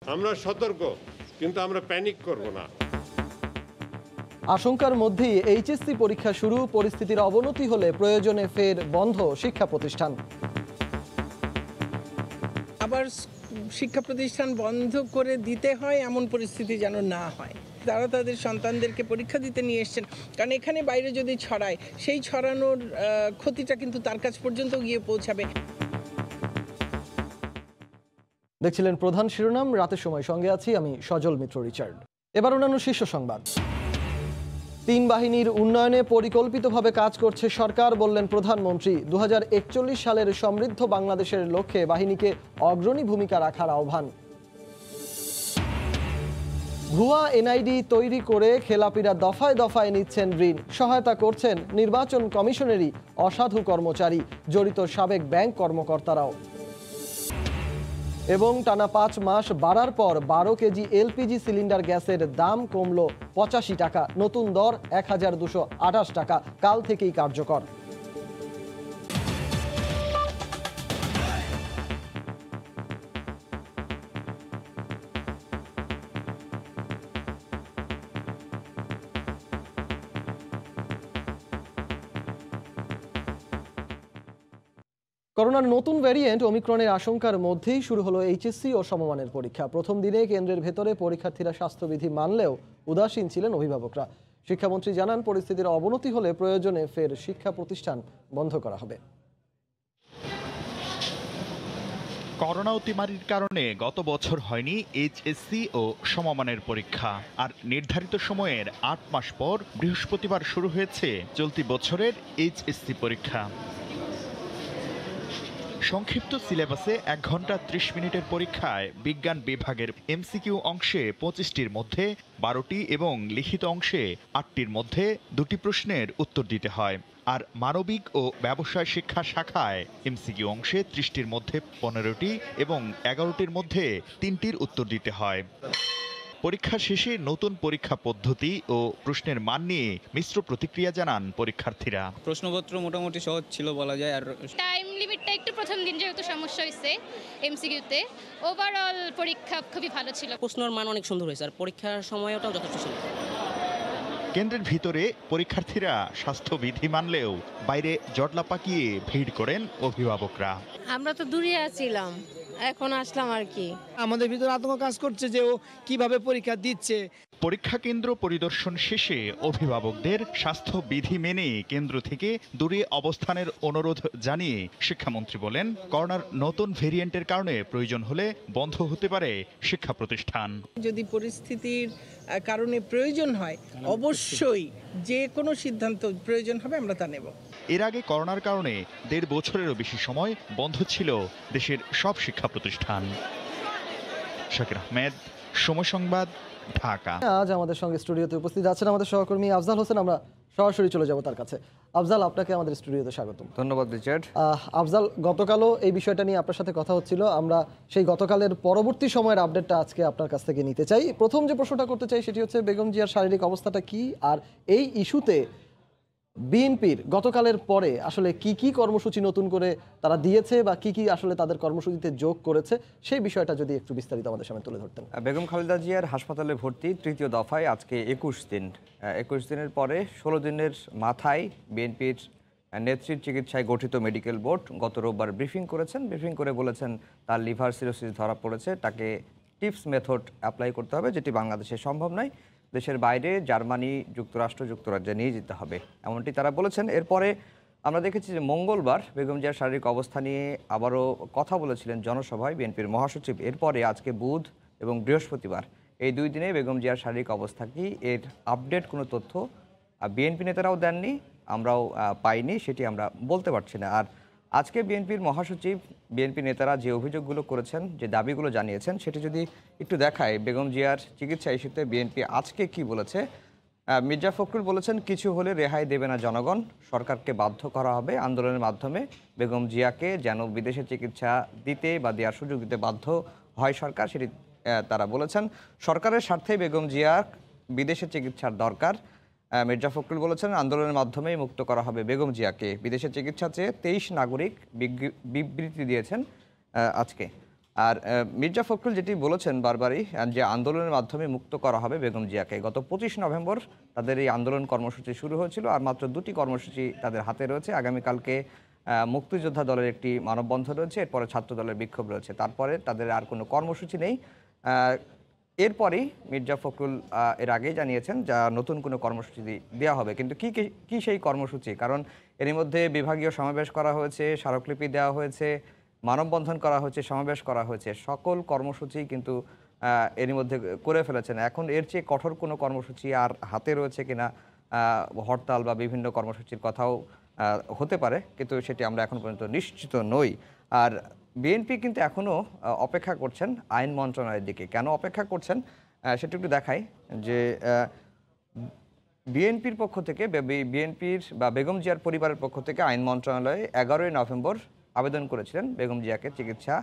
আমরা সতর্ক, কিন্তু আমরা প্যানিক করব না। আশঙ্কার মধ্যেই এইচএসসি পরীক্ষা শুরু, পরিস্থিতির অবনতি হলে প্রয়োজনে ফের বন্ধ শিক্ষা প্রতিষ্ঠান। আবার শিক্ষা প্রতিষ্ঠান বন্ধ করে দিতে হয় এমন পরিস্থিতি যেন না হয়। তারা তাদের সন্তানদেরকে পরীক্ষা দিতে নিয়ে এসছেন, কারণ এখানে বাইরে যদি ছড়ায় সেই ছড়ানোর ক্ষতিটা কিন্তু তার কাছ পর্যন্ত গিয়ে পৌঁছাবে। দেখছিলেন প্রধান শিরোনাম, রাতের সময় সঙ্গে আছি আমি সজল মিত্র রিচার্ড। এবার অন্যান্য শীর্ষ সংবাদ। 3 বাহিনীর উন্নয়নে পরিকল্পিতভাবে কাজ করছে সরকার, বললেন প্রধানমন্ত্রী। 2041 সালের সমৃদ্ধ বাংলাদেশের লক্ষ্যে বাহিনীকে অগ্রণী ভূমিকা রাখার আহ্বান। ভুয়া এনআইডি তৈরি করে খেলাপিরা দফায় দফায় নিচ্ছেন ঋণ, সহায়তা করছেন নির্বাচন কমিশনেরই অসাধু কর্মচারী, জড়িত সাবেক ব্যাংক কর্মকর্তারাও। এবং টানা 5 মাস বাড়ার পর 12 কেজি এলপিজি সিলিন্ডার গ্যাসের দাম কমল 85 টাকা, নতুন দর 1228 টাকা, কাল থেকেই কার্যকর। করোনার নতুন ভ্যারিয়েন্ট ওমিক্রনের আশঙ্কার মধ্যেই শুরু হলো এইচএসসি ও সমমানের পরীক্ষা। প্রথম দিনে কেন্দ্রের ভেতরে পরীক্ষার্থীরা স্বাস্থ্যবিধি মানলেও উদাসীন ছিলেন অভিভাবকরা। শিক্ষামন্ত্রী জানান, পরিস্থিতির অবনতি হলে প্রয়োজনে ফের শিক্ষা প্রতিষ্ঠান বন্ধ করা হবে। করোনা অতিমারির কারণে গত বছর হয়নি এইচএসসি ও সমমানের পরীক্ষা, আর নির্ধারিত সময়ের 8 মাস পর বৃহস্পতিবার শুরু হয়েছে চলতি বছরের এইচএসসি পরীক্ষা। সংক্ষিপ্ত সিলেবাসে 1 ঘন্টা 30 মিনিটের পরীক্ষায় বিজ্ঞান বিভাগের এমসিকিউ অংশে 25টির মধ্যে 12টি এবং লিখিত অংশে 8টির মধ্যে 2টি প্রশ্নের উত্তর দিতে হয়। আর মানবিক ও ব্যবসায় শিক্ষা শাখায় এমসিকিউ অংশে 30টির মধ্যে 15টি এবং 11টির মধ্যে 3টির উত্তর দিতে হয়। পরীক্ষা শেষে নতুন পরীক্ষা পদ্ধতি ও প্রশ্নের মান নিয়ে মিশ্র প্রতিক্রিয়া জানান পরীক্ষার্থীরা। প্রশ্নপত্র মোটামুটি সহজ ছিল বলা যায়, আর টাইম লিমিটটা একটু প্রথম দিন যেহেতু সমস্যা হয়েছে এমসিকিউতে, ওভারঅল পরীক্ষা খুবই ভালো ছিল। প্রশ্নের মান অনেক সুন্দর হয়েছে, আর পরীক্ষার সময়টাও যথেষ্ট ছিল। কেন্দ্রের ভিতরে পরীক্ষার্থীরা স্বাস্থ্যবিধি মানলেও বাইরে জটলা পাকিয়ে ভিড় করেন অভিভাবকরা। আমরা তো দূরে আছিলাম, এখন আসলাম আর কি। আমাদের ভিতরে আতঙ্ক কাজ করছে যে ও কিভাবে পরীক্ষা দিচ্ছে। পরীক্ষা কেন্দ্র পরিদর্শন শেষে অভিভাবকদের স্বাস্থ্যবিধি মেনে কেন্দ্র থেকে দূরে অবস্থানের অনুরোধ জানিয়ে শিক্ষামন্ত্রী বলেন, করোনার নতুন ভেরিয়েন্টের কারণে প্রয়োজন হলে বন্ধ হতে পারে শিক্ষা প্রতিষ্ঠান। যদি পরিস্থিতির কারণে প্রয়োজন হয় অবশ্যই যে কোনো সিদ্ধান্ত প্রয়োজন হবে আমরা তা নেব। এর আগে করোনার কারণে 1.5 বছরেরও বেশি সময় বন্ধ ছিল দেশের সব শিক্ষা প্রতিষ্ঠান। শাকির আহমেদ, সময় সংবাদ, ঢাকা। আজ আমাদের সঙ্গে স্টুডিওতে উপস্থিত আছেন আমাদের সহকর্মী আফজাল হোসেন। আমরা সরাসরি চলে যাব তার কাছে। আফজাল, আপনাকে আমাদের স্টুডিওতে স্বাগতম। ধন্যবাদ রিচার্ড। আফজাল, গতকালও এই বিষয়টা নিয়ে আপনার সাথে কথা হচ্ছিল, আমরা সেই গতকালের পরবর্তী সময়ের আপডেটটা আজকে আপনার কাছ থেকে নিতে চাই। প্রথম যে প্রশ্নটা করতে চাই সেটি হচ্ছে, বেগম জিয়ার শারীরিক অবস্থাটা কি, আর এই ইস্যুতে বিএনপির গতকালের পরে আসলে কি কি কর্মসূচি নতুন করে তারা দিয়েছে বা কি কি আসলে তাদের কর্মসূচিতে যোগ করেছে, সেই বিষয়টা যদি একটু বিস্তারিত আমাদের সামনে তুলে ধরতেন। বেগম খালেদা জিয়ার হাসপাতালে ভর্তি তৃতীয় দফায় আজকে 21 দিন। 21 দিনের পরে 16 দিনের মাথায় বিএনপির নেত্রীর চিকিৎসায় গঠিত মেডিকেল বোর্ড গত রোববার ব্রিফিং করেছেন। ব্রিফিং করে বলেছেন তার লিভার সিরোসিস ধরা পড়েছে, তাকে টিপস মেথড অ্যাপ্লাই করতে হবে, যেটি বাংলাদেশে সম্ভব নয়। দেশের বাইরে জার্মানি, যুক্তরাষ্ট্র, যুক্তরাজ্যে নিয়ে যেতে হবে, এমনটি তারা বলেছেন। এরপরে আমরা দেখেছি যে মঙ্গলবার বেগম জিয়ার শারীরিক অবস্থা নিয়ে আবারও কথা বলেছিলেন জনসভায় বিএনপির মহাসচিব। এরপরে আজকে বুধ এবং বৃহস্পতিবার, এই 2 দিনে বেগম জিয়ার শারীরিক অবস্থা কি, এর আপডেট কোনো তথ্য বিএনপি নেতারাও দেননি, আমরাও পাইনি, সেটি আমরা বলতে পারছি না। আর আজকে বিএনপির মহাসচিব, বিএনপি নেতারা যে অভিযোগগুলো করেছেন, যে দাবিগুলো জানিয়েছেন, সেটি যদি একটু দেখায়, বেগম জিয়ার চিকিৎসা ইস্যুতে বিএনপি আজকে কি বলেছে। মির্জা ফখরুল বলেছেন, কিছু হলে রেহাই দেবে না জনগণ, সরকারকে বাধ্য করা হবে আন্দোলনের মাধ্যমে বেগম জিয়াকে যেন বিদেশে চিকিৎসা দিতে বা দেওয়ার সুযোগ দিতে বাধ্য হয় সরকার, সেটি তারা বলেছেন। সরকারের স্বার্থে বেগম জিয়ার বিদেশে চিকিৎসার দরকার। মির্জা ফখরুল বলেছেন, আন্দোলনের মাধ্যমে মুক্ত করা হবে বেগম জিয়াকে। বিদেশে চিকিৎসা চেয়ে 23 নাগরিক বিবৃতি দিয়েছেন আজকে। আর মির্জা ফখরুল যেটি বলেছেন বারবারই যে আন্দোলনের মাধ্যমে মুক্ত করা হবে বেগম জিয়াকে, গত 25 নভেম্বর তাদের এই আন্দোলন কর্মসূচি শুরু হয়েছিল আর মাত্র 2টি কর্মসূচি তাদের হাতে রয়েছে। আগামীকালকে মুক্তিযোদ্ধা দলের একটি মানববন্ধন রয়েছে, এরপরে ছাত্র দলের বিক্ষোভ রয়েছে, তারপরে তাদের আর কোনো কর্মসূচি নেই। এরপরেই মির্জা ফখরুল এর আগেই জানিয়েছেন যা নতুন কোনো কর্মসূচি দেওয়া হবে, কিন্তু কি সেই কর্মসূচি? কারণ এর মধ্যে বিভাগীয় সমাবেশ করা হয়েছে, স্মারকলিপি দেওয়া হয়েছে, মানববন্ধন করা হয়েছে, সমাবেশ করা হয়েছে, সকল কর্মসূচি কিন্তু এর মধ্যে করে ফেলেছেন। এখন এর চেয়ে কঠোর কোনো কর্মসূচি আর হাতে রয়েছে কিনা, হরতাল বা বিভিন্ন কর্মসূচির কথাও হতে পারে, কিন্তু সেটি আমরা এখন পর্যন্ত নিশ্চিত নই। আর বিএনপি কিন্তু এখনও অপেক্ষা করছেন আইন মন্ত্রণালয়ের দিকে। কেন অপেক্ষা করছেন সেটা একটু দেখাই যে বিএনপির পক্ষ থেকে, বিএনপির বা বেগম জিয়ার পরিবারের পক্ষ থেকে আইন মন্ত্রণালয়ে 11ই নভেম্বর আবেদন করেছিলেন বেগম জিয়াকে চিকিৎসা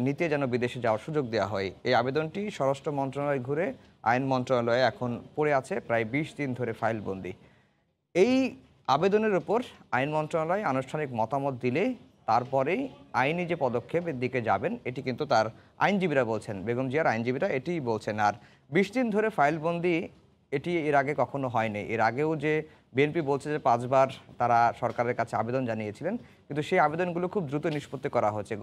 নিতে যেন বিদেশে যাওয়ার সুযোগ দেওয়া হয়। এই আবেদনটি স্বরাষ্ট্র মন্ত্রণালয় ঘুরে আইন মন্ত্রণালয়ে এখন পড়ে আছে প্রায় 20 দিন ধরে ফাইলবন্দি। এই আবেদনের উপর আইন মন্ত্রণালয় আনুষ্ঠানিক মতামত দিলে তারপরেই আইনি যে পদক্ষেপের দিকে যাবেন, এটি কিন্তু তার আইনজীবীরা বলছেন, বেগম জিয়ার আইনজীবীরা এটিই বলছেন। আর 20 দিন ধরে ফাইলবন্দি এটি এর আগে কখনো হয়নি। এর আগেও যে বিএনপি বলছে যে 5 বার তারা সরকারের কাছে আবেদন জানিয়েছিলেন, কিন্তু সেই আবেদনগুলো খুব দ্রুত নিষ্পত্তি করা হয়েছে।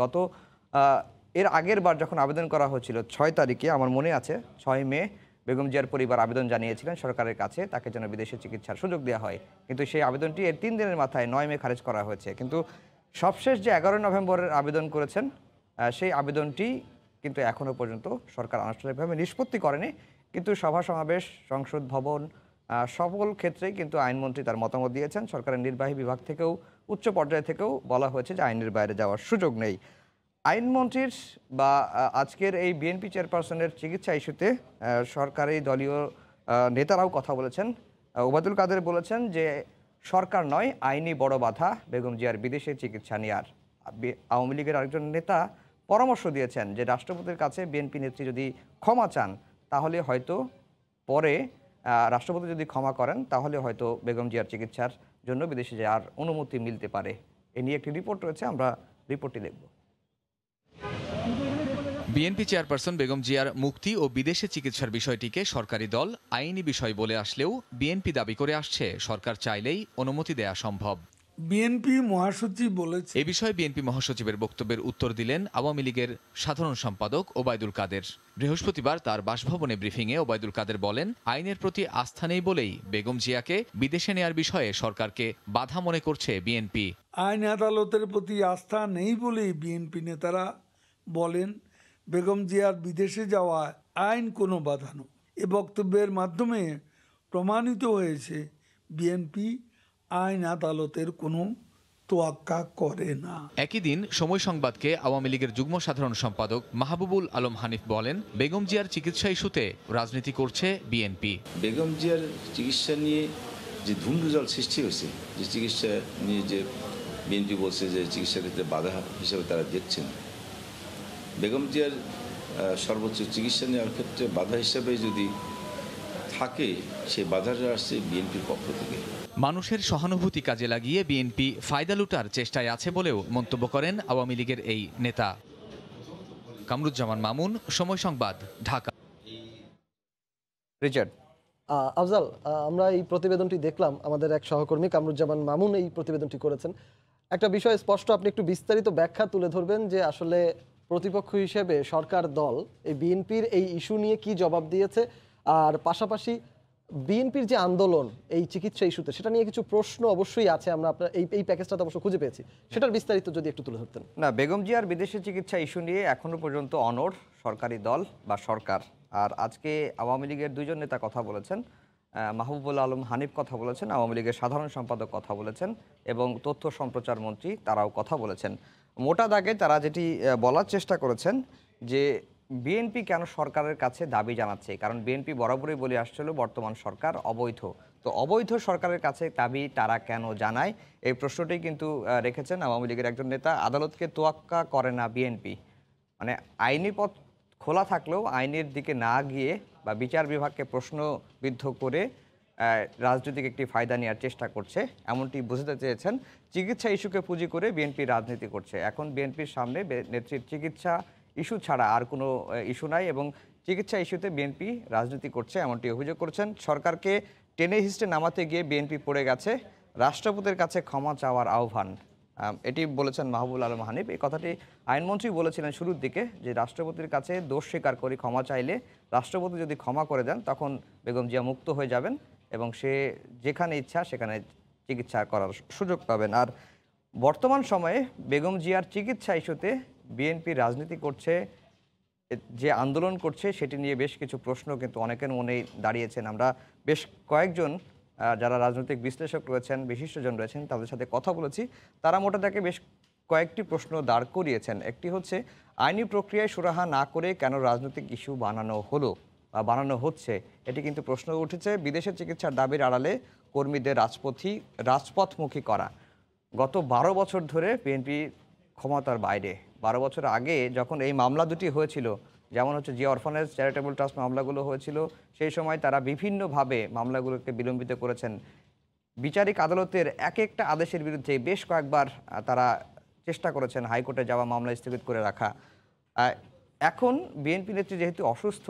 এর আগের বার যখন আবেদন করা হয়েছিল 6 তারিখে, আমার মনে আছে 6 মে বেগম জিয়ার পরিবার আবেদন জানিয়েছিলেন সরকারের কাছে তাকে যেন বিদেশে চিকিৎসার সুযোগ দেওয়া হয়, কিন্তু সেই আবেদনটি এর 3 দিনের মাথায় 9 মে খারিজ করা হয়েছে। কিন্তু সবশেষ যে 11 নভেম্বরের আবেদন করেছেন সেই আবেদনটি কিন্তু এখনও পর্যন্ত সরকার আনুষ্ঠানিকভাবে নিষ্পত্তি করেনি। কিন্তু সভা সমাবেশ, সংসদ ভবন, সকল ক্ষেত্রেই কিন্তু আইনমন্ত্রী তার মতামত দিয়েছেন। সরকারের নির্বাহী বিভাগ থেকেও, উচ্চ পর্যায় থেকেও বলা হয়েছে যে আইনের বাইরে যাওয়ার সুযোগ নেই। আইনমন্ত্রীর বা আজকের এই বিএনপি চেয়ারপারসনের চিকিৎসা ইস্যুতে সরকারি দলীয় নেতারাও কথা বলেছেন। ওবায়দুল কাদের বলেছেন যে সরকার নয়, আইনি বড় বাধা বেগম জিয়ার বিদেশে চিকিৎসা নেওয়ার। আওয়ামী লীগের আরেকজন নেতা পরামর্শ দিয়েছেন যে রাষ্ট্রপতির কাছে বিএনপি নেত্রী যদি ক্ষমা চান তাহলে হয়তো পরে রাষ্ট্রপতি যদি ক্ষমা করেন তাহলে হয়তো বেগম জিয়ার চিকিৎসার জন্য বিদেশে যাওয়ার অনুমতি মিলতে পারে। এ নিয়ে একটি রিপোর্ট রয়েছে, আমরা রিপোর্টটি দেখব। বিএনপি চেয়ারপারসন বেগম জিয়ার মুক্তি ও বিদেশে চিকিৎসার বিষয়টিকে সরকারি দল আইনি বিষয় বলে আসলেও বিএনপি দাবি করে আসছে সরকার চাইলেই অনুমতি দেয়া সম্ভব। বিএনপি মহাসচিব বলেছে। এ বিষয়ে বিএনপি মহাসচিবের বক্তব্যের উত্তর দিলেন আওয়ামী লীগের সাধারণ সম্পাদক ওবায়দুল কাদের। বৃহস্পতিবার তার বাসভবনে ব্রিফিংয়ে ওবায়দুল কাদের বলেন, আইনের প্রতি আস্থা নেই বলেই বেগম জিয়াকে বিদেশে নেয়ার বিষয়ে সরকারকে বাধা মনে করছে বিএনপি। আইন আদালতের প্রতি আস্থা নেই বলেই বিএনপি নেতারা বলেন বেগম জিয়ার বিদেশে যাওয়া আইন কোনো বাধা নয়। এ বক্তব্যের মাধ্যমে প্রমাণিত হয়েছে বিএনপি আইন আদালতের কোনো তোয়াক্কা করে না। একই দিন সময় সংবাদকে আওয়ামী লীগের যুগ্ম সাধারণ সম্পাদক মাহবুবুল আলম হানিফ বলেন, বেগম জিয়ার চিকিৎসা ইস্যুতে রাজনীতি করছে বিএনপি। বেগম জিয়ার চিকিৎসা নিয়ে যে ধুমধুজাল সৃষ্টি হয়েছে, যে চিকিৎসা নিয়ে যে বিএনপি বলছে যে চিকিৎসা ক্ষেত্রে বাধা হিসেবে তারা দেখছেন, বেগম জিয়ার সর্বোচ্চ চিকিৎসা নেওয়ার ক্ষেত্রে বাধা হিসেবে যদি থাকে, সেই বাধাটা আসছে বিএনপির পক্ষ থেকে। মানুষের সহানুভূতি কাজে লাগিয়ে বিএনপি ফায়দা লুটার চেষ্টায় আছে বলেও মন্তব্য করেন আওয়ামী লীগের এই নেতা। কামরুজ্জামান মামুন, সময় সংবাদ, ঢাকা। রিচার্ড। আফজাল, আমরা এই প্রতিবেদনটি দেখলাম, আমাদের এক সহকর্মী কামরুজ্জামান মামুন এই প্রতিবেদনটি করেছেন। একটা বিষয় স্পষ্ট, আপনি একটু বিস্তারিত ব্যাখ্যা তুলে ধরবেন যে আসলে প্রতিপক্ষ হিসেবে সরকার দল এই বিএনপির এই ইস্যু নিয়ে কি জবাব দিয়েছে, আর পাশাপাশি বিএনপির যে আন্দোলন এই চিকিৎসা ইস্যুতে, সেটা নিয়ে কিছু প্রশ্ন অবশ্যই আছে। আমরা আপনার এই প্যাকেজটা অবশ্য খুঁজে পেয়েছি, সেটার বিস্তারিত যদি একটু তুলে ধরতেন। না, বেগম জিয়ার বিদেশে চিকিৎসা ইস্যু নিয়ে এখনো পর্যন্ত অনড় সরকারি দল বা সরকার। আর আজকে আওয়ামী লীগের 2জন নেতা কথা বলেছেন, মাহবুবুল আলম হানিফ কথা বলেছেন, আওয়ামী লীগের সাধারণ সম্পাদক কথা বলেছেন এবং তথ্য সম্প্রচার মন্ত্রী তারাও কথা বলেছেন। মোটা দাগে তারা যেটি বলার চেষ্টা করেছেন যে বিএনপি কেন সরকারের কাছে দাবি জানাচ্ছে, কারণ বিএনপি বরাবরই বলে আসছিল বর্তমান সরকার অবৈধ। তো অবৈধ সরকারের কাছে দাবি তারা কেন জানায়, এই প্রশ্নটি কিন্তু রেখেছেন আওয়ামী লীগের একজন নেতা। আদালতকে তোয়াক্কা করে না বিএনপি, মানে আইনি পথ খোলা থাকলেও আইনের দিকে না গিয়ে বা বিচার বিভাগকে প্রশ্নবিদ্ধ করে রাজনৈতিক একটি ফায়দা নেওয়ার চেষ্টা করছে, এমনটি বুঝতে চেয়েছেন। চিকিৎসা ইস্যুকে পুঁজি করে বিএনপি রাজনীতি করছে। এখন বিএনপির সামনে নেত্রীর চিকিৎসা ইস্যু ছাড়া আর কোনো ইস্যু নাই এবং চিকিৎসা ইস্যুতে বিএনপি রাজনীতি করছে এমনটি অভিযোগ করেছেন। সরকারকে টেনে হিস্টে নামাতে গিয়ে বিএনপি পড়ে গেছে, রাষ্ট্রপতির কাছে ক্ষমা চাওয়ার আহ্বান, এটি বলেছেন মাহবুবুল আলম হানিফ। এই কথাটি আইনমন্ত্রী বলেছিলেন শুরুর দিকে যে রাষ্ট্রপতির কাছে দোষ স্বীকার করে ক্ষমা চাইলে রাষ্ট্রপতি যদি ক্ষমা করে দেন তখন বেগম জিয়া মুক্ত হয়ে যাবেন এবং সে যেখানে ইচ্ছা সেখানে চিকিৎসা করার সুযোগ পাবেন। আর বর্তমান সময়ে বেগম জিয়ার চিকিৎসা ইস্যুতে বিএনপি রাজনীতি করছে, যে আন্দোলন করছে সেটি নিয়ে বেশ কিছু প্রশ্ন কিন্তু অনেকের মনেই দাঁড়িয়েছেন। আমরা বেশ কয়েকজন যারা রাজনৈতিক বিশ্লেষক রয়েছেন, বিশিষ্টজন রয়েছেন, তাদের সাথে কথা বলেছি। তারা মোটা দাগে বেশ কয়েকটি প্রশ্ন দাঁড় করিয়েছেন। একটি হচ্ছে আইনি প্রক্রিয়ায় সুরাহা না করে কেন রাজনৈতিক ইস্যু বানানো হলো বা বানানো হচ্ছে, এটি কিন্তু প্রশ্ন উঠেছে। বিদেশে চিকিৎসার দাবির আড়ালে কর্মীদের রাজপথমুখী করা, গত 12 বছর ধরে বিএনপি ক্ষমতার বাইরে। 12 বছর আগে যখন এই মামলা দুটি হয়েছিল, যেমন হচ্ছে জিয়া অরফানেজ চ্যারিটেবল ট্রাস্ট মামলাগুলো হয়েছিল, সেই সময় তারা বিভিন্নভাবে মামলাগুলোকে বিলম্বিত করেছেন। বিচারিক আদালতের এক একটা আদেশের বিরুদ্ধে বেশ কয়েকবার তারা চেষ্টা করেছেন হাইকোর্টে যাওয়া, মামলা স্থগিত করে রাখা। এখন বিএনপি নেত্রী যেহেতু অসুস্থ,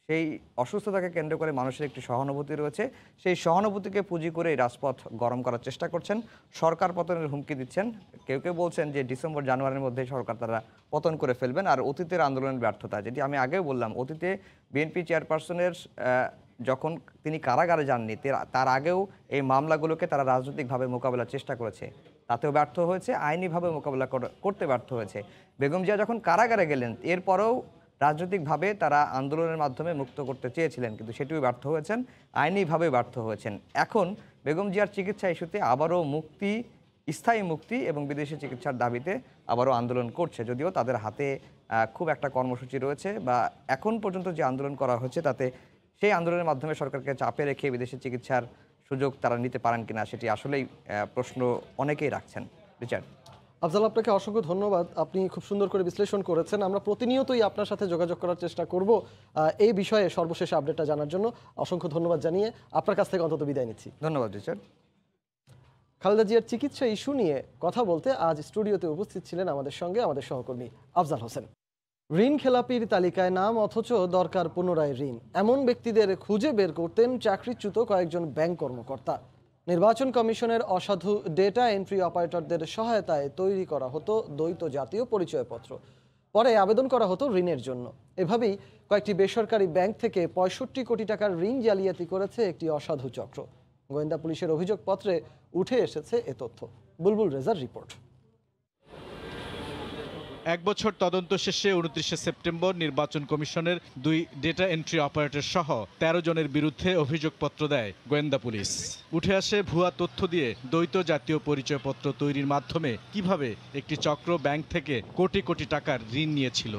সেই অসুস্থতাকে কেন্দ্র করে মানুষের একটি সহানুভূতি রয়েছে, সেই সহানুভূতিকে পুঁজি করে রাজপথ গরম করার চেষ্টা করছেন, সরকার পতনের হুমকি দিচ্ছেন। কেউ কেউ বলছেন যে ডিসেম্বর জানুয়ারির মধ্যে সরকার তারা পতন করে ফেলবেন। আর অতীতের আন্দোলনের ব্যর্থতা, যেটি আমি আগেও বললাম, অতীতে বিএনপি চেয়ারপারসনের যখন তিনি কারাগারে যাননি তার আগেও এই মামলাগুলোকে তারা রাজনৈতিকভাবে মোকাবেলার চেষ্টা করেছে, তাতেও ব্যর্থ হয়েছে, আইনিভাবে মোকাবেলা করতে ব্যর্থ হয়েছে। বেগম জিয়া যখন কারাগারে গেলেন এরপরেও রাজনৈতিকভাবে তারা আন্দোলনের মাধ্যমে মুক্ত করতে চেয়েছিলেন, কিন্তু সেটিও ব্যর্থ হয়েছেন, আইনিভাবে ব্যর্থ হয়েছেন। এখন বেগম জিয়ার চিকিৎসা ইস্যুতে আবারও মুক্তি, স্থায়ী মুক্তি এবং বিদেশি চিকিৎসার দাবিতে আবারও আন্দোলন করছে, যদিও তাদের হাতে খুব একটা কর্মসূচি রয়েছে বা এখন পর্যন্ত যে আন্দোলন করা হচ্ছে তাতে সেই আন্দোলনের মাধ্যমে সরকারকে চাপে রেখে বিদেশি চিকিৎসার সুযোগ তারা নিতে পারেন কিনা সেটি আসলেই প্রশ্ন অনেকেই রাখছেন। রিচার্ড। আফজাল, আপনাকে অসংখ্য ধন্যবাদ, আপনি খুব সুন্দর করে বিশ্লেষণ করেছেন। আমরা প্রতিনিয়তই আপনার সাথে যোগাযোগ করার চেষ্টা করব এই বিষয়ে সর্বশেষ আপডেটটা জানার জন্য। অসংখ্য ধন্যবাদ জানিয়ে আপনার কাছ থেকে অন্তত বিদায় নিচ্ছি। ধন্যবাদ রিচার্ড। খালেদা জিয়ার চিকিৎসা ইস্যু নিয়ে কথা বলতে আজ স্টুডিওতে উপস্থিত ছিলেন আমাদের সঙ্গে আমাদের সহকর্মী আফজাল হোসেন। ঋণ খেলাপির তালিকায় নাম অথচ দরকার পুনরায় ঋণ, এমন ব্যক্তিদের খুঁজে বের করতেন চাকরিচ্যুত কয়েকজন ব্যাংক কর্মকর্তা। নির্বাচন কমিশনের অসাধু ডেটা এন্ট্রি অপারেটরদের সহায়তায় তৈরি করা হতো দ্বৈত জাতীয় পরিচয়পত্র, পরে আবেদন করা হতো ঋণের জন্য। এভাবেই কয়েকটি বেসরকারি ব্যাংক থেকে 65 কোটি টাকার ঋণ জালিয়াতি করেছে একটি অসাধু চক্র। গোয়েন্দা পুলিশের অভিযোগপত্রে উঠে এসেছে এ তথ্য। বুলবুল রেজার রিপোর্ট। এক বছর তদন্ত শেষে 29শে সেপ্টেম্বর নির্বাচন কমিশনের 2 ডেটা এন্ট্রি অপারেটর সহ 13 জনের বিরুদ্ধে অভিযোগপত্র দেয় গোয়েন্দা পুলিশ। উঠে আসে ভুয়া তথ্য দিয়ে দ্বৈত জাতীয় পরিচয়পত্র তৈরির মাধ্যমে কিভাবে একটি চক্র ব্যাংক থেকে কোটি কোটি টাকার ঋণ নিয়েছিল।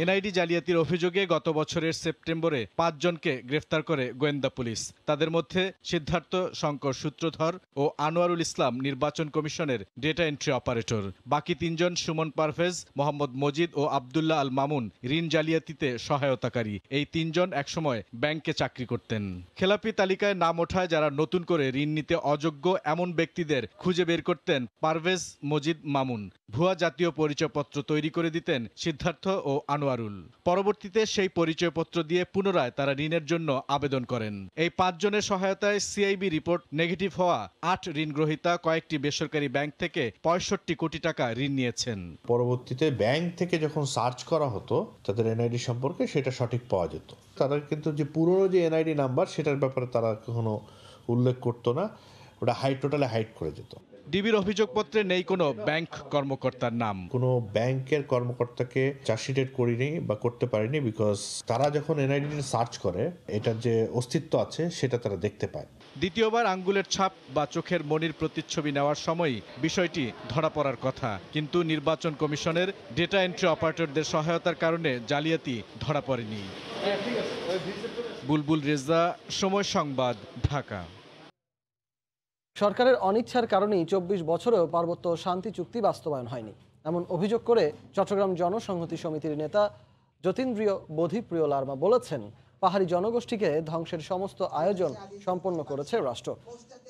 এনআইডি জালিয়াতির অভিযোগে গত বছরের সেপ্টেম্বরে 5 জনকে গ্রেফতার করে গোয়েন্দা পুলিশ। তাদের মধ্যে সিদ্ধার্থ শঙ্কর সূত্রধর ও আনোয়ারুল ইসলাম নির্বাচন কমিশনের ডেটা এন্ট্রি অপারেটর। বাকি 3 জন সুমন পারভেজ, মোহাম্মদ মজিদ ও আবদুল্লাহ আল মামুন ঋণ জালিয়াতিতে সহায়তাকারী। এই 3 জন একসময় ব্যাংকে চাকরি করতেন। খেলাপি তালিকায় নাম ওঠায় যারা নতুন করে ঋণ নিতে অযোগ্য এমন ব্যক্তিদের খুঁজে বের করতেন পারভেজ, মজিদ, মামুন। ভুয়া জাতীয় পরিচয়পত্র তৈরি করে দিতেন সিদ্ধার্থ ও আনোয়ারুল। পরবর্তীতে সেই পরিচয়পত্র দিয়ে পুনরায় তারা ঋণের জন্য আবেদন করেন। এই 5 জনের সহায়তায় সিআইবি রিপোর্ট নেগেটিভ হওয়া 8 ঋণগ্রহীতা কয়েকটি বেসরকারি ব্যাংক থেকে 65 কোটি টাকা ঋণ নিয়েছেন। পরবর্তীতে ব্যাংক থেকে যখন সার্চ করা হতো তাদের এনআইডি সম্পর্কে সেটা সঠিক পাওয়া যেত। তারা কিন্তু যে পুরনো যে এনআইডি নাম্বার সেটার ব্যাপারে তারা কখনো উল্লেখ করতো না, ওটা টোটালি হাইড করে যেত। ডিবির অভিযোগপত্রে নেই কোনো ব্যাংক কর্মকর্তার নাম। কোনো ব্যাংকের কর্মকর্তাকে চার্জশিটেড করিনি বা করতে পারিনি, বিকজ তারা যখন এনআইডি সার্চ করে এটার যে অস্তিত্ব আছে সেটা তারা দেখতে পায়। দ্বিতীয়বার আঙ্গুলের ছাপ বা চোখের মনির প্রতিচ্ছবি নেওয়ার সময়ই বিষয়টি ধরা পড়ার কথা, কিন্তু নির্বাচন কমিশনের ডেটা এন্ট্রি অপারেটরদের সহায়তার কারণে জালিয়াতি ধরা পড়েনি। বুলবুল রেজা, সময় সংবাদ, ঢাকা। সরকারের অনিচ্ছার কারণেই 24 বছরেও পার্বত্য শান্তি চুক্তি বাস্তবায়ন হয়নি, এমন অভিযোগ করে চট্টগ্রাম জনসংহতি সমিতির নেতা যতীন্দ্রিয় বোধিপ্রিয় লার্মা বলেছেন, পাহাড়ি জনগোষ্ঠীকে ধ্বংসের সমস্ত আয়োজন সম্পন্ন করেছে রাষ্ট্র।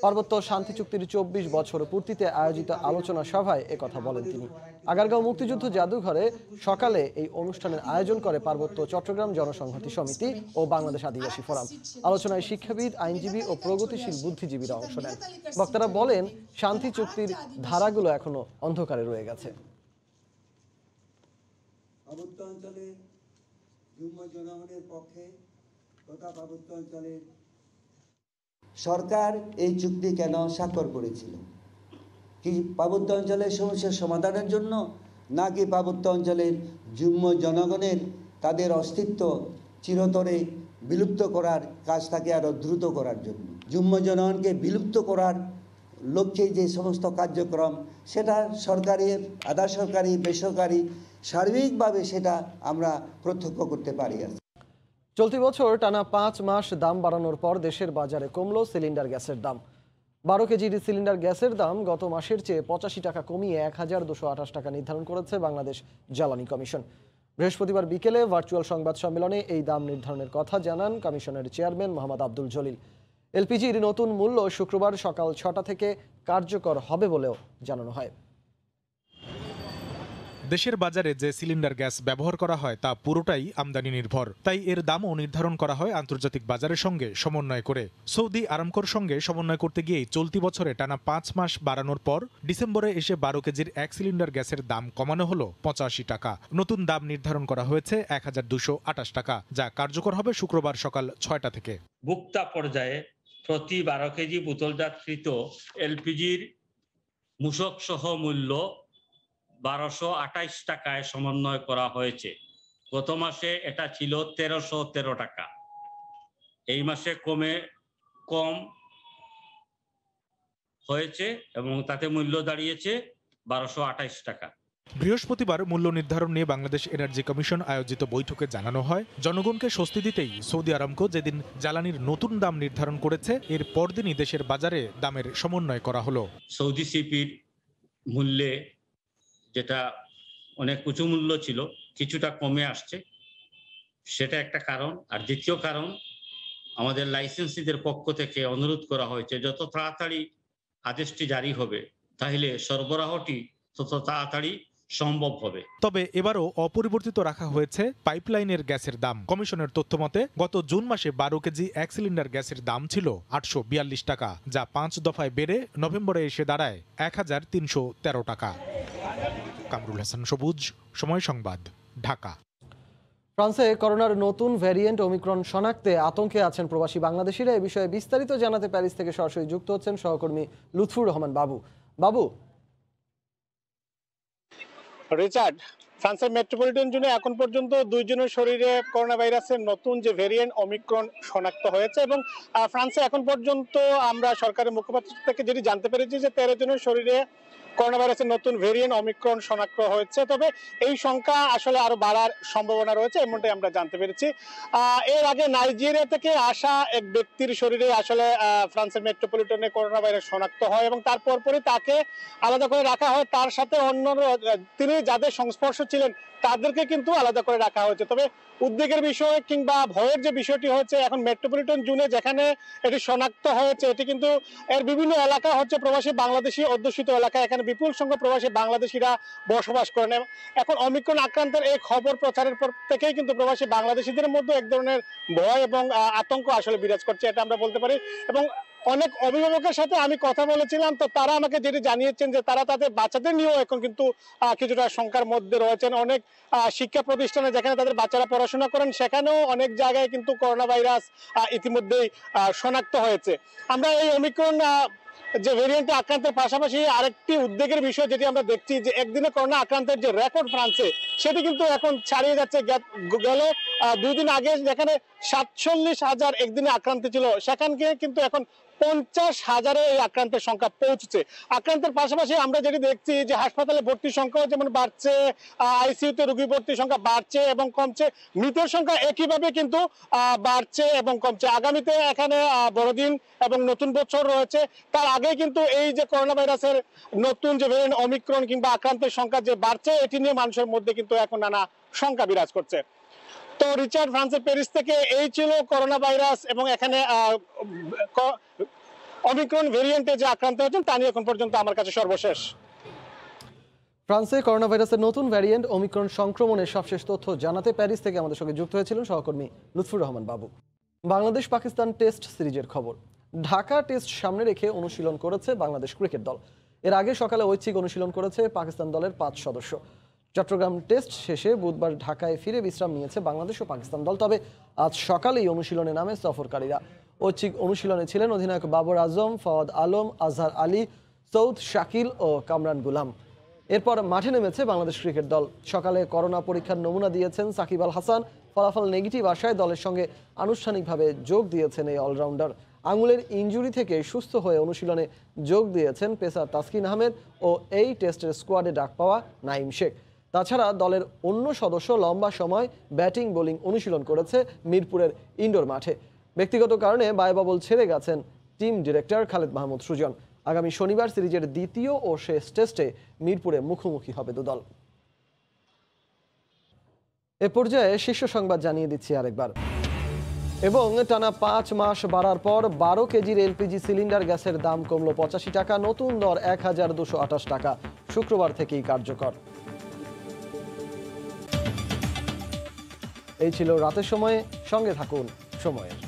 পার্বত্য শান্তি চুক্তির 24 বছর পূর্তিতে আয়োজিত আলোচনা সভায় একথা বলেন তিনি। আগারগাঁও মুক্তিযুদ্ধ জাদুঘরে সকালে এই অনুষ্ঠানের আয়োজন করে পার্বত্য চট্টগ্রাম জনসংহতি সমিতি ও বাংলাদেশ আদিবাসী ফোরাম। আলোচনায় শিক্ষাবিদ, আইনজীবী ও প্রগতিশীল বুদ্ধিজীবীরা অংশ নেন। বক্তারা বলেন, শান্তি চুক্তির ধারাগুলো এখনো অন্ধকারে রয়ে গেছে। পার্বত্য অঞ্চলের জনগণের পক্ষে তথা পার্বত্য অঞ্চলের সরকার এই চুক্তি কেন স্বাক্ষর করেছিল? কি পার্বত্য অঞ্চলের সমস্যার সমাধানের জন্য, নাকি পার্বত্য অঞ্চলের যুগ্ম জনগণের তাদের অস্তিত্ব চিরতরে বিলুপ্ত করার কাজটাকে আরও দ্রুত করার জন্য? যুগ্ম জনগণকে বিলুপ্ত করার লক্ষ্যে যে সমস্ত কার্যক্রম, সেটা সরকারি, আধা সরকারি, বেসরকারি, সার্বিকভাবে সেটা আমরা প্রত্যক্ষ করতে পারি। চলতি বছর টানা 5 মাস দাম বাড়ানোর পর দেশের বাজারে কমলো সিলিন্ডার গ্যাসের দাম। 12 কেজির সিলিন্ডার গ্যাসের দাম গত মাসের চেয়ে 85 টাকা কমিয়ে 1228 টাকা নির্ধারণ করেছে বাংলাদেশ জ্বালানি কমিশন। বৃহস্পতিবার বিকেলে ভার্চুয়াল সংবাদ সম্মেলনে এই দাম নির্ধারণের কথা জানান কমিশনের চেয়ারম্যান মোহাম্মদ আব্দুল জলিল। এলপিজির নতুন মূল্য শুক্রবার সকাল 6টা থেকে কার্যকর হবে বলেও জানানো হয়। দেশের বাজারে যে সিলিন্ডার গ্যাস ব্যবহার করা হয় তা পুরোটাই আমদানি নির্ভর, তাই এর দামও নির্ধারণ করা হয় আন্তর্জাতিক বাজারের সঙ্গে সমন্বয় করে। সৌদি আরামকোর সঙ্গে সমন্বয় করতে গিয়েই চলতি বছরে টানা 5 মাস বাড়ানোর পর ডিসেম্বরে এসে 12 কেজির 1 সিলিন্ডার গ্যাসের দাম কমানো হলো 85 টাকা। নতুন দাম নির্ধারণ করা হয়েছে 1228 টাকা, যা কার্যকর হবে শুক্রবার সকাল 6টা থেকে। ভোক্তা পর্যায়ে প্রতি 12 কেজি বোতলজাতকৃত এলপিজির মূসক সহ মূল্য 1228 টাকায় সমন্বয় করা হয়েছে। গত মাসে এটা ছিল 1313 টাকা। এই মাসে কম হয়েছে এবং তাতে মূল্য দাঁড়িয়েছে 1228 টাকা। বৃহস্পতিবার মূল্য নির্ধারণ নিয়ে বাংলাদেশ এনার্জি কমিশন আয়োজিত বৈঠকে জানানো হয়, জনগণকে স্বস্তি দিতেই সৌদি আরামকো যেদিন জ্বালানির নতুন দাম নির্ধারণ করেছে, এর পরদিনই দেশের বাজারে দামের সমন্বয় করা হলো। সৌদি সিপির মূল্যে যেটা অনেক উঁচু মূল্য ছিল, কিছুটা কমে আসছে, সেটা একটা কারণ। আর দ্বিতীয় কারণ, আমাদের লাইসেন্সিদের পক্ষ থেকে অনুরোধ করা হয়েছে যত তাড়াতাড়ি আদেশটি জারি হবে তাহলে সরবরাহটি তত তাড়াতাড়ি সম্ভব হবে। তবে এবারও অপরিবর্তিত রাখা হয়েছে পাইপলাইনের গ্যাসের দাম। কমিশনের তথ্য মতে গত জুন মাসে 12 কেজি 1 সিলিন্ডার গ্যাসের দাম ছিল 842 টাকা, যা 5 দফায় বেড়ে নভেম্বরে এসে দাঁড়ায় 1313 টাকা। কামরুল হাসান সবুজ, সময় সংবাদ, ঢাকা। ফ্রান্সে করোনার নতুন ভ্যারিয়েন্ট ওমিক্রন শনাক্তে আতঙ্কে আছেন প্রবাসী বাংলাদেশিরা। এই বিষয়ে বিস্তারিত জানাতে প্যারিস থেকে সরাসরি যুক্ত হচ্ছেন সহকর্মী লুৎফুর রহমান বাবু। রিচার্ড, ফ্রান্সের মেট্রোপলিটন জোনে এখন পর্যন্ত 2 জনের শরীরে করোনা ভাইরাসের নতুন যে ভেরিয়েন্ট ওমিক্রন শনাক্ত হয়েছে এবং ফ্রান্সে এখন পর্যন্ত আমরা সরকারের মুখপাত্র থেকে যেটি জানতে পেরেছি যে 13 জনের শরীরে করোনা ভাইরাসের নতুন ভেরিয়েন্ট ওমিক্রন শনাক্ত হয়েছে। তবে এই সংখ্যা আসলে আরো বাড়ার সম্ভাবনা রয়েছে, এমনটাই আমরা জানতে পেরেছি। এর আগে নাইজেরিয়া থেকে আসা এক ব্যক্তির শরীরে আসলে ফ্রান্সের মেট্রোপলিটনে করোনা ভাইরাস শনাক্ত হয় এবং তারপর তাকে আলাদা করে রাখা হয়। তার সাথে অন্য তিনি যাদের সংস্পর্শ ছিলেন তাদেরকে কিন্তু আলাদা করে রাখা হয়েছে। তবে উদ্বেগের বিষয় কিংবা ভয়ের যে বিষয়টি হচ্ছে, এখন মেট্রোপলিটন জোনে যেখানে এটি শনাক্ত হয়েছে, এটি কিন্তু এর বিভিন্ন এলাকা হচ্ছে প্রবাসী বাংলাদেশি অধ্যুষিত এলাকা। এখানে বিপুল সংখ্যক প্রবাসী বাংলাদেশিরা বসবাস করেন। এখন অমিক্রন আক্রান্তের এই খবর প্রচারের পর থেকেই কিন্তু প্রবাসী বাংলাদেশিদের মধ্যে এক ধরনের ভয় এবং আতঙ্ক আসলে বিরাজ করছে, এটা আমরা বলতে পারি। এবং অনেক অভিভাবকের সাথে আমি কথা বলেছিলাম, তো তারা আমাকে যেটি জানিয়েছেন যে তারা তাদের বাচ্চাদের নিয়েও এখন কিন্তু কিছুটা শঙ্কার মধ্যে রয়েছেন। অনেক শিক্ষা প্রতিষ্ঠানে যেখানে তাদের বাচ্চারা পড়াশোনা করেন সেখানেও অনেক জায়গায় কিন্তু করোনা ভাইরাস ইতিমধ্যেই শনাক্ত হয়েছে। আমরা এই ওমিক্রন যে ভেরিয়েন্টে আক্রান্তের পাশাপাশি আরেকটি উদ্বেগের বিষয় যেটি আমরা দেখছি যে একদিনে করোনা আক্রান্তের যে রেকর্ড ফ্রান্সে, সেটি কিন্তু এখন ছাড়িয়ে যাচ্ছে। গেল 2 দিন আগে যেখানে 47,000 একদিনে আক্রান্ত ছিল, সেখানকে কিন্তু এখন 50,000-এ এই আক্রান্তের সংখ্যা পৌঁছেছে। আক্রান্তের পাশাপাশি আমরা যেটি দেখছি যে হাসপাতালে ভর্তির সংখ্যাও যেমন বাড়ছে, আইসিইউতে রোগী ভর্তির সংখ্যা বাড়ছে এবং কমছে, মৃতের সংখ্যা একইভাবে কিন্তু বাড়ছে এবং কমছে। আগামীতে এখানে বড়দিন এবং নতুন বছর রয়েছে, তার আগে কিন্তু এই যে করোনা ভাইরাসের নতুন যে ভেরিয়েন্ট ওমিক্রন কিংবা আক্রান্তের সংখ্যা যে বাড়ছে, এটি নিয়ে মানুষের মধ্যে কিন্তু এখন নানা শঙ্কা বিরাজ করছে। তো রিচার্ড, ফ্রান্সের প্যারিস থেকে এই ছিল করোনা ভাইরাস এবং এখানে অমিক্রন ভেরিয়েন্টে যে আক্রান্ত হয়েছেন তা নিয়ে এখন পর্যন্ত আমার কাছে সর্বশেষ। ফ্রান্সে করোনা ভাইরাসের নতুন ভ্যারিয়েন্ট ওমিক্রন সংক্রমণের সবশেষ তথ্য জানাতে প্যারিস থেকে আমাদের সঙ্গে যুক্ত হয়েছিলেন সহকর্মী লুৎফুর রহমান বাবু। বাংলাদেশ পাকিস্তান টেস্ট সিরিজের খবর। ঢাকা টেস্ট সামনে রেখে অনুশীলন করেছে বাংলাদেশ ক্রিকেট দল। এর আগে সকালে ঐচ্ছিক অনুশীলন করেছে পাকিস্তান দলের 5 সদস্য। চট্টগ্রাম টেস্ট শেষে বুধবার ঢাকায় ফিরে বিশ্রাম নিয়েছে বাংলাদেশ ও পাকিস্তান দল। তবে আজ সকালেই অনুশীলনে নামে সফরকারীরা। ঐচ্ছিক অনুশীলনে ছিলেন অধিনায়ক বাবর আজম, ফওয়াদ আলম, আজহার আলী, সৌদ শাকিল ও কামরান গুলাম। এরপর মাঠে নেমেছে বাংলাদেশ ক্রিকেট দল। সকালে করোনা পরীক্ষার নমুনা দিয়েছেন সাকিব আল হাসান। ফলাফল নেগেটিভ আসায় দলের সঙ্গে আনুষ্ঠানিকভাবে যোগ দিয়েছেন এই অলরাউন্ডার। আঙুলের ইনজুরি থেকে সুস্থ হয়ে অনুশীলনে যোগ দিয়েছেন পেসার তাসকিন আহমেদ ও এই টেস্টের স্কোয়াডে ডাক পাওয়া নাইম শেখ। তাছাড়া দলের অন্য সদস্য লম্বা সময় ব্যাটিং বোলিং অনুশীলন করেছে মিরপুরের ইনডোর মাঠে। ব্যক্তিগত কারণে বায়ুবল ছেড়ে গেছেন টিম ডিরেক্টর খালেদ মাহমুদ সুজন। আগামী শনিবার সিরিজের দ্বিতীয় ও শেষ টেস্টে মিরপুরে মুখোমুখি হবে দুদল। এ পর্যায়ে শীর্ষ সংবাদ জানিয়ে দিচ্ছি আরেকবার। এবং টানা 5 মাস বাড়ার পর 12 কেজির এলপিজি সিলিন্ডার গ্যাসের দাম কমলো 85 টাকা। নতুন দর 1228 টাকা। শুক্রবার থেকেই কার্যকর। এই ছিল রাতের সময়ে। সঙ্গে থাকুন সময়ের।